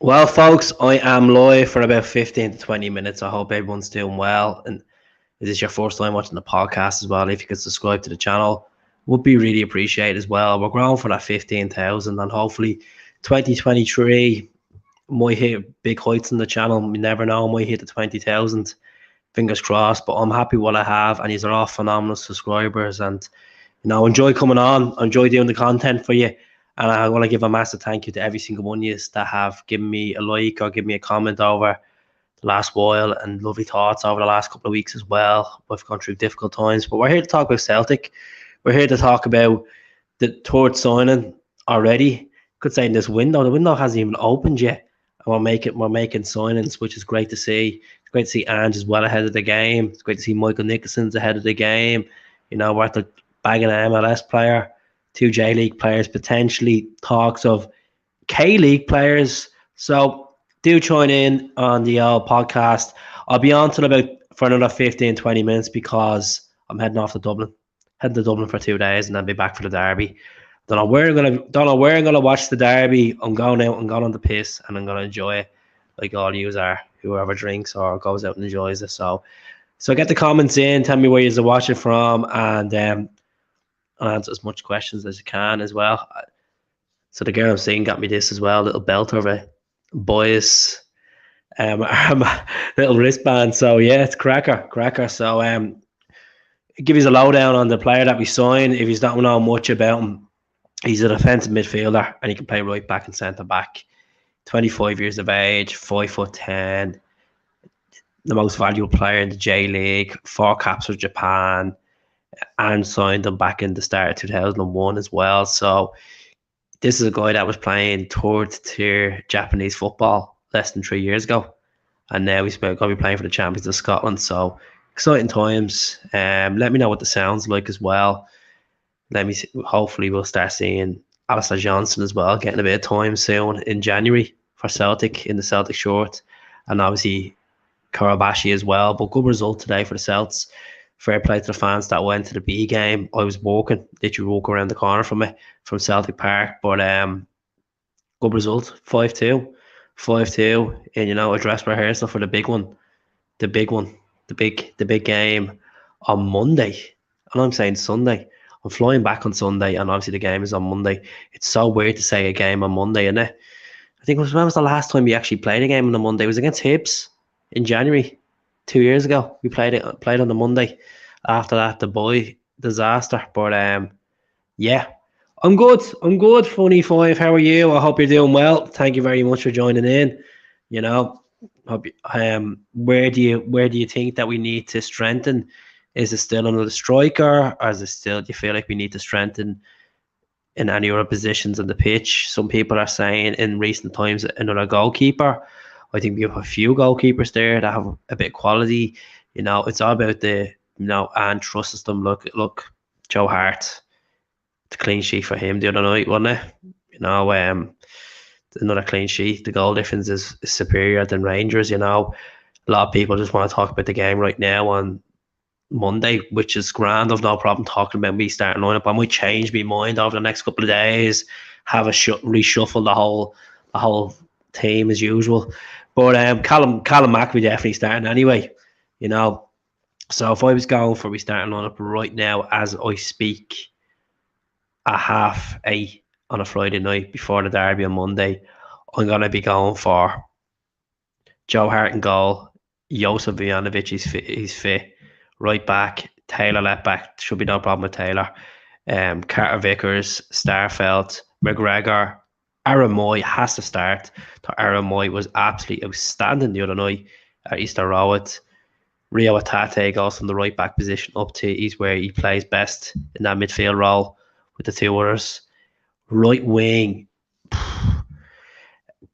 Well, folks, I am live for about 15 to 20 minutes. I hope everyone's doing well. And if this is your first time watching the podcast as well, if you could subscribe to the channel, would be really appreciated as well. We're growing for that 15,000 and hopefully 2023 might hit big heights in the channel. We never know, might hit the 20,000. Fingers crossed, but I'm happy what I have. And these are all phenomenal subscribers. And enjoy coming on, enjoy doing the content for you. And I want to give a massive thank you to every single one of you that have given me a like or give me a comment over the last while and lovely thoughts over the last couple of weeks as well. We've gone through difficult times, but we're here to talk about Celtic. We're here to talk about the third signing already. Could say in this window, the window hasn't even opened yet. And we're making signings, which is great to see. It's great to see Ange as well ahead of the game. It's great to see Michael Nicholson's ahead of the game. We're at the bagging an MLS player, two J League players, potentially talks of K League players. So do join in on the podcast. I'll be on till about for another 15, 20 minutes because I'm heading off to Dublin. Heading to Dublin for 2 days and then be back for the derby. Don't know where I'm gonna watch the derby. I'm going out and going on the piss and I'm gonna enjoy it like all yous are, whoever drinks or goes out and enjoys it. So get the comments in, tell me where you're watching from, and I'll answer as much questions as you can as well. So the girl I'm seeing got me this as well, little belt of a boys little wristband. So yeah, it's cracker. So give you a lowdown on the player that we signed. If you don't know much about him, he's a defensive midfielder and he can play right back and centre back. 25 years of age, 5'10", the most valuable player in the J League, 4 caps for Japan, and signed him back in the start of 2001 as well. So this is a guy that was playing third tier Japanese football less than 3 years ago, and now he's going to be playing for the champions of Scotland. So exciting times. Let me know what the sounds like as well. Let me see, hopefully we'll start seeing Alistair Johnson as well getting a bit of time soon in January for Celtic in the Celtic short, and obviously Karabashi as well. But good result today for the Celts. Fair play to the fans that went to the B game. I was literally walk around the corner from it from Celtic Park, but good result, 5-2, 5-2, and a dress rehearsal for the big one, the big one, the big game on Monday, and I'm saying Sunday. I'm flying back on Sunday, and obviously the game is on Monday. It's so weird to say a game on Monday, isn't it? I think when was the last time we actually played a game on a Monday? It was against Hibs in January 2 years ago. We played on the Monday. After that, the boy disaster. But yeah, I'm good. I'm good. Funny five. How are you? I hope you're doing well. Thank you very much for joining in. You know, hope where do you think that we need to strengthen? Is it still another striker, or is it still? Do you feel like we need to strengthen in any other positions on the pitch? Some people are saying in recent times another goalkeeper. I think we have a few goalkeepers there that have a bit of quality. It's all about and trusts them. Look, Joe Hart, the clean sheet for him the other night, wasn't it? Another clean sheet. The goal difference is superior than Rangers. A lot of people just want to talk about the game right now on Monday, which is grand. I've no problem talking about me starting lineup. I might change my mind over the next couple of days, have a reshuffle the whole team as usual. But Callum Mack we definitely starting anyway. You know, so if I was going for we starting lineup right now as I speak, at 8:30 on a Friday night before the derby on Monday, I'm gonna be going for Joe Hart in goal. Josef Vijanovic, he's fit. Right back, Taylor left back. Should be no problem with Taylor. Carter Vickers, Starfelt, McGregor, Aaron Moy has to start. Aaron Moy was absolutely outstanding the other night at Easter Road. Rio Atate goes from the right back position up to he's where he plays best in that midfield role with the two others. Right wing,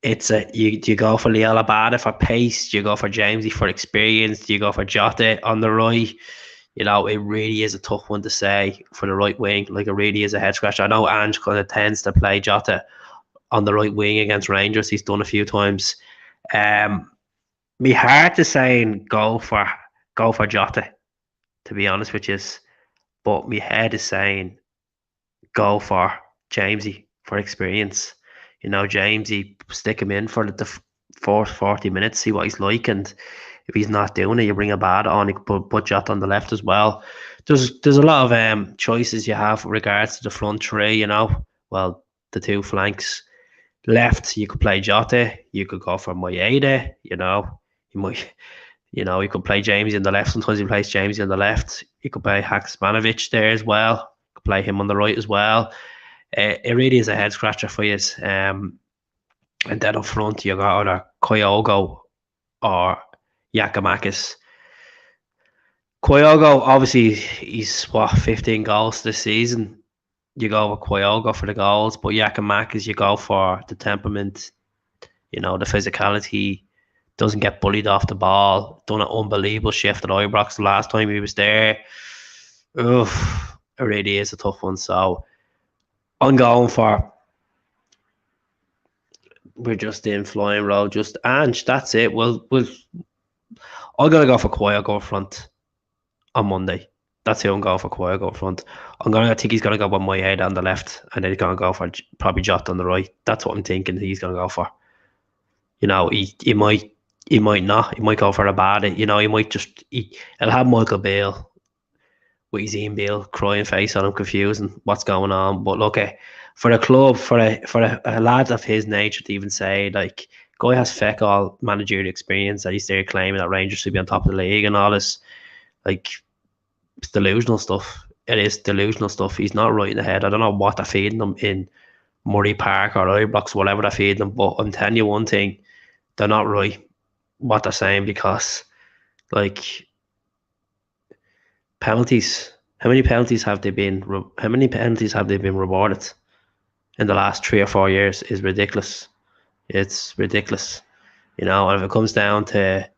do you go for Liel Abada for pace? Do you go for Jamesy for experience? Do you go for Jota on the right? It really is a tough one to say for the right wing. Like, it really is a head scratcher. I know Ange kind of tends to play Jota on the right wing against Rangers. He's done a few times. Me hard to say go for Jota, to be honest with you, but my head is saying go for Jamesy for experience. Jamesy, stick him in for the first 40 minutes, see what he's like, and if he's not doing it, you bring a bad on. You can put Jota on the left as well. There's a lot of choices you have with regards to the front three. Well, the two flanks. Left, you could play Jota. You could go for Moyeda. You might. You could play Jamesy on the left. Sometimes he plays Jamesy on the left. You could play Haksmanovic there as well. You could play him on the right as well. It really is a head scratcher for you. And then up front, you got either Kyogo or Giakoumakis. Kyogo, obviously, he's 15 goals this season. You go with Kyogo for the goals, but Giakoumakis, you go for the temperament, the physicality. Doesn't get bullied off the ball. Done an unbelievable shift at Ibrox the last time he was there. Oof, it really is a tough one. So I'm going for. We're just in flying road. Just Ange. That's it. I'm gonna go for Kyogo front on Monday. That's who I'm going for. Kyogo front. I think he's gonna go with Moyeda on the left, and then he's gonna go for probably Jota on the right. That's what I'm thinking. He's gonna go for. He might. He might not. He might go for a bad. He might just. He'll have Michael Beale with his Ian Beale crying face on him, confusing what's going on. But look, for a club, for a lad of his nature to even say, like, guy has feck all managerial experience, that he's there claiming that Rangers should be on top of the league and all this, like, it's delusional stuff. It is delusional stuff. He's not right in the head. I don't know what they're feeding him in Murray Park or Ibrox, whatever they're feeding him, but I'm telling you one thing, they're not right what they're saying, because, like, penalties. How many penalties have they been? Rewarded in the last 3 or 4 years? Is ridiculous. It's ridiculous, and if it comes down to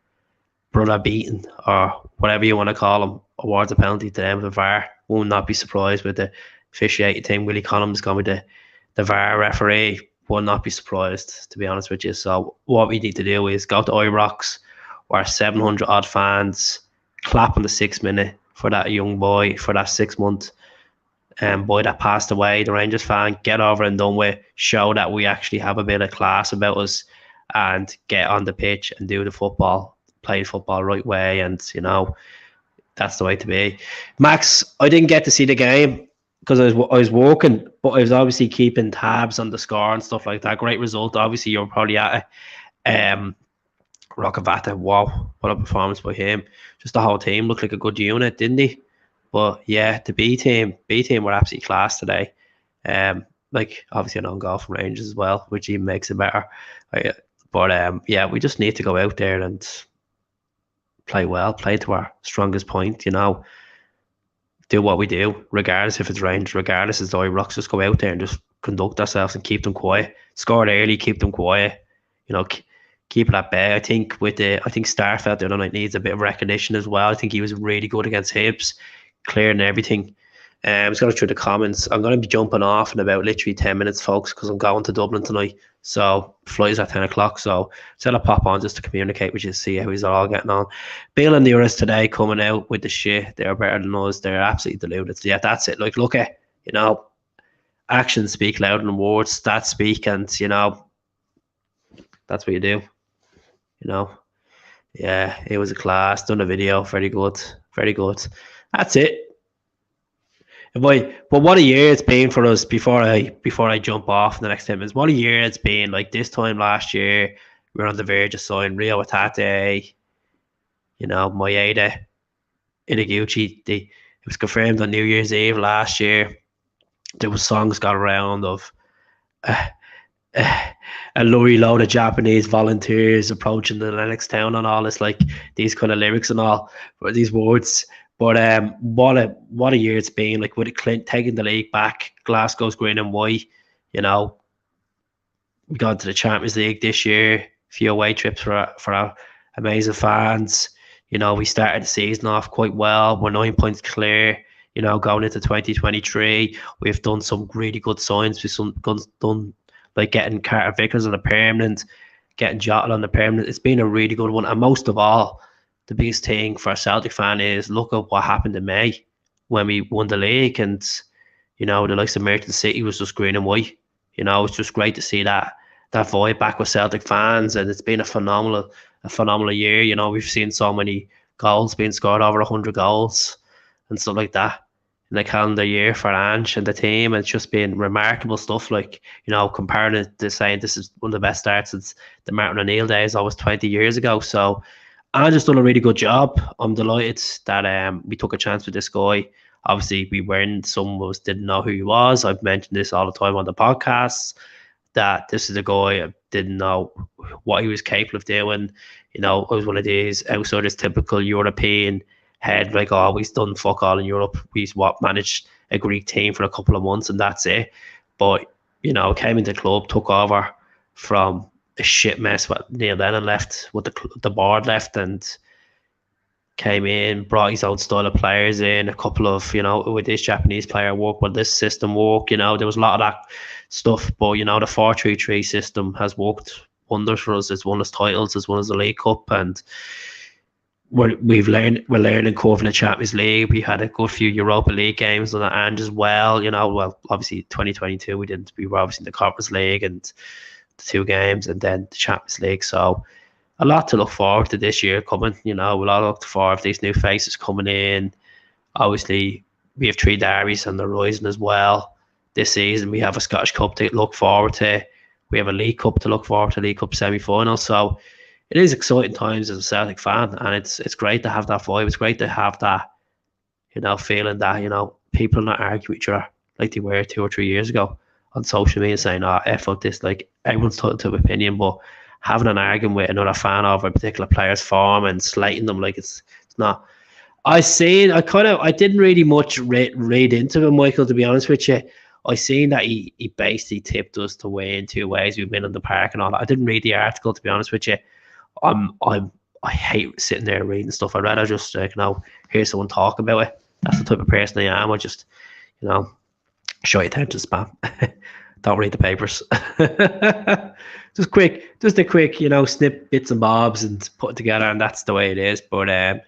brother beating or whatever you want to call them, awards a penalty to them with the VAR. Will not be surprised with the officiating team. Willie Collins is going to be the VAR referee. Will not be surprised, to be honest with you. So what we need to do is go to Ibrox, where 700 odd fans clap on the 6 minute for that young boy, for that 6 month boy that passed away, the Rangers fan. Get over and done with. Show that we actually have a bit of class about us, and get on the pitch and do the football, play football right way. And that's the way to be. Max, I didn't get to see the game because I was working, but I was obviously keeping tabs on the score and stuff like that. Great result. Obviously, you're probably at it. Rockavata, wow, what a performance by him. Just the whole team looked like a good unit, didn't he? But yeah, the B team were absolutely class today. Like, obviously an own goal from Rangers as well, which even makes it better. But yeah, we just need to go out there and play well, play to our strongest point, do what we do, regardless if it's Rangers, regardless if it's Ibrox. Just go out there and just conduct ourselves and keep them quiet. Score early, keep them quiet. Keep it at bay. I think Starfelt the other night needs a bit of recognition as well. I think he was really good against Hibs, clearing everything. I was going through the comments. I'm going to be jumping off in about literally 10 minutes, folks, because I'm going to Dublin tonight. So flight is at 10 o'clock. So instead of pop on just to communicate with you, see how he's all getting on. Bill and Nearest today coming out with the shit. They're better than us. They're absolutely deluded. Yeah, that's it. Like, look at, actions speak louder than words. Stats speak, and that's what you do. Yeah, it was a class. Done a video. Very good. Very good. That's it. But what a year it's been for us. Before I jump off in the next 10 minutes, what a year it's been. Like, this time last year, we were on the verge of signing Rio Atate, Moyeda, Itaguchi. It was confirmed on New Year's Eve last year. There was songs got around of a lorry load of Japanese volunteers approaching the Lennox town and all this, like, these kind of lyrics and all, or these words. But what a year it's been. Like, with Clint taking the league back, Glasgow's green and white. We got to the Champions League this year. A few away trips for our amazing fans. We started the season off quite well. We're 9 points clear. Going into 2023, we've done some really good signs. We've done like getting Carter Vickers on the permanent, getting Jota on the permanent. It's been a really good one. And most of all, the biggest thing for a Celtic fan is look at what happened in May when we won the league, and the likes of Merton City was just green and white. It's just great to see that vibe back with Celtic fans, and it's been a phenomenal year. We've seen so many goals being scored, over 100 goals and stuff like that in the calendar year for Ange and the team. It's just been remarkable stuff. Like, comparing it to saying this is one of the best starts since the Martin O'Neill days, always 20 years ago. So Ange has done a really good job. I'm delighted that we took a chance with this guy. Obviously, some of us didn't know who he was. I've mentioned this all the time on the podcasts, that this is a guy I didn't know what he was capable of doing. It was one of these outside his typical European head, like, oh, he's done fuck all in Europe. He's managed a Greek team for a couple of months and that's it. But, came into the club, took over from a shit mess what Neil Lennon left, what the board left, and came in, brought his own style of players in, a couple of, with this Japanese player work, will this system work? There was a lot of that stuff, but, the 4-3-3 system has worked wonders for us. It's won us titles, it's won us the League Cup, and we're learning curve in the Champions League. We had a good few Europa League games on the end as well. Well, obviously 2022 we were obviously in the Conference League and the 2 games, and then the Champions League. So a lot to look forward to this year coming. We'll all look forward to these new faces coming in. Obviously, we have 3 derbies on the horizon as well this season. We have a Scottish Cup to look forward to. We have a League Cup to look forward to, League Cup semi-final. So it is exciting times as a Celtic fan, and it's great to have that vibe. It's great to have that, feeling that, people are not arguing with each other like they were 2 or 3 years ago on social media saying, oh, F out this. Like, everyone's entitled to opinion, but having an argument with another fan over a particular player's form and slating them, like, it's not. I didn't really much read into it, Michael, to be honest with you. I seen that he basically tipped us to win 2 ways. We've been in the park and all that. I didn't read the article, to be honest with you. I hate sitting there reading stuff. I'd rather just hear someone talk about it. That's the type of person I am. I just show your attention spam. Don't read the papers. just a quick snip bits and bobs and put it together, and that's the way it is. But in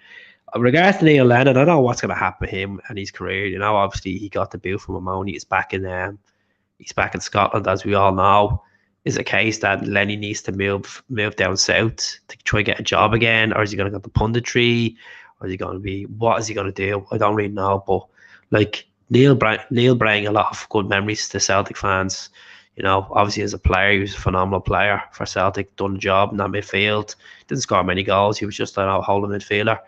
regards to Neil Lennon, I don't know what's going to happen to him and his career. Obviously he got the boot from Amoni. He's back in Scotland, as we all know. Is it a case that Lenny needs to move down south to try and get a job again, or is he going to go to punditry, or is he going to be, what is he going to do? I don't really know, but like Neil bring a lot of good memories to Celtic fans. Obviously as a player, he was a phenomenal player for Celtic, done the job in that midfield. Didn't score many goals. He was just a holding midfielder.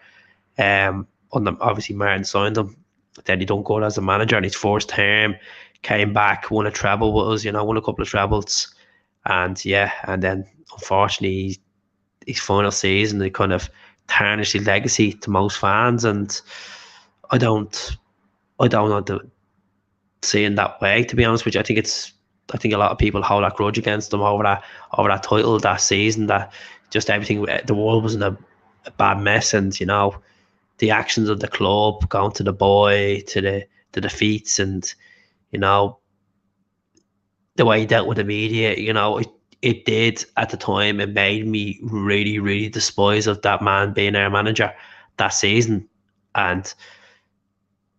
Obviously Martin signed him. Then he done good as a manager in his first term. Came back, won a treble with us. Won a couple of trebles. And then unfortunately his final season, they kind of tarnished his legacy to most fans, and I don't want to see it that way, to be honest with you. I think a lot of people hold that grudge against him over that title that season, that just everything, the world was in a bad mess, and the actions of the club going to the boy, to the defeats, and the way he dealt with the media, it did at the time. It made me really, really despise of that man being our manager that season. And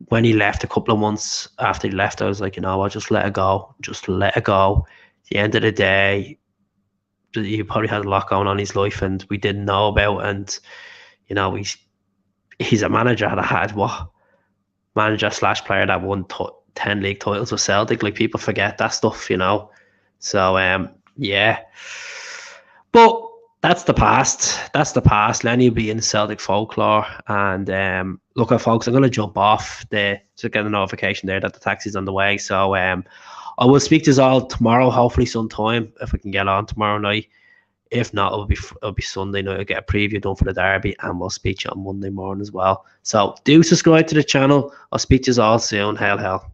when he left, a couple of months after he left, I was like, I'll just let it go. Just let it go. At the end of the day, he probably had a lot going on in his life and we didn't know about. And, he's a manager that had what? Manager / player that won 10 league titles with Celtic. Like, people forget that stuff, So but that's the past. Lenny will be in Celtic folklore. And look, folks, I'm going to jump off to get a notification there that the taxi's on the way. So I will speak to you all tomorrow, hopefully sometime, if we can get on tomorrow night. If not, it'll be Sunday night. I'll get a preview done for the derby, and we'll speak to you on Monday morning as well. So do subscribe to the channel. I'll speak to you all soon. Hell.